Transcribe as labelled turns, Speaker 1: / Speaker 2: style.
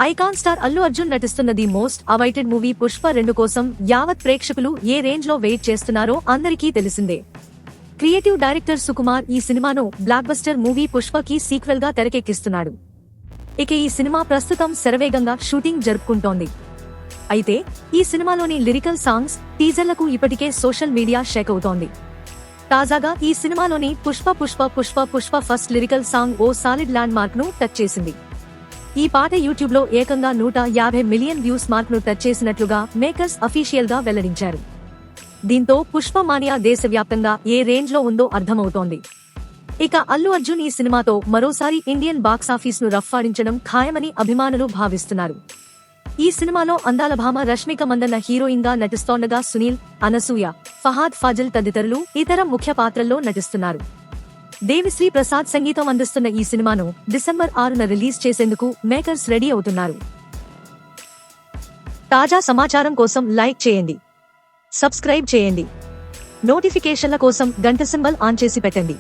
Speaker 1: Icon star Allu Arjun నటిస్తున్న the most awaited movie Pushpa 2 కోసం యావత్ ప్రేక్షకులు ఏ రేంజ్ లో వెయిట్ చేస్తున్నారో అందరికీ తెలిసిందే. క్రియేటివ్ డైరెక్టర్ సుకుమార్ ఈ సినిమాను బ్లాక్ బస్టర్ మూవీ పుష్పకి సీక్వెల్ గా తెరకెక్కిస్తున్నాడు. ఇక ఈ సినిమా ప్రస్తుతం శరవేగంగా షూటింగ్ జరుపుకుంటోంది. అయితే ఈ సినిమాలోని లిరికల్ సాంగ్స్, టీజర్లకు ఇప్పటికే సోషల్ మీడియా షేక్ అవుతోంది. తాజాగా ఈ సినిమాలోని Pushpa Pushpa Pushpa Pushpa first lyrical song ఓ సాలిడ్ ల్యాండ్ మార్క్ ను టచ్ చేసింది. ఈ పాట యూట్యూబ్ లో ఏకంగా 150 మిలియన్ వ్యూస్ మార్క్ ను టచ్ చేసినట్లుగా మేకర్స్ అఫీషియల్ గా వెల్లడించారు. దీంతో పుష్ప మానియా దేశవ్యాప్తంగా ఏ రేంజ్ లో ఉందో అర్థమవుతోంది. ఇక అల్లు అర్జున్ ఈ సినిమాతో మరోసారి ఇండియన్ బాక్సాఫీస్ ను రఫ్ఫాడించడం ఖాయమని అభిమానులు భావిస్తున్నారు. ఈ సినిమాలో అందాల భామ రష్మిక మందన్న హీరోయిన్ గా నటిస్తోండగా సునీల్, అనసూయ, ఫహాద్ ఫాజిల్ తదితరులు ఇతర ముఖ్య పాత్రల్లో నటిస్తున్నారు. దేవిశ్రీ ప్రసాద్ సంగీతం అందిస్తున్న ఈ సినిమాను డిసెంబర్ 6న రిలీజ్ చేసేందుకు మేకర్స్ రెడీ అవుతున్నారు. తాజా సమాచారం కోసం లైక్ చేయండి, సబ్స్క్రైబ్ చేయండి, నోటిఫికేషన్ల కోసం గంట సింబల్ ఆన్ చేసి పెట్టండి.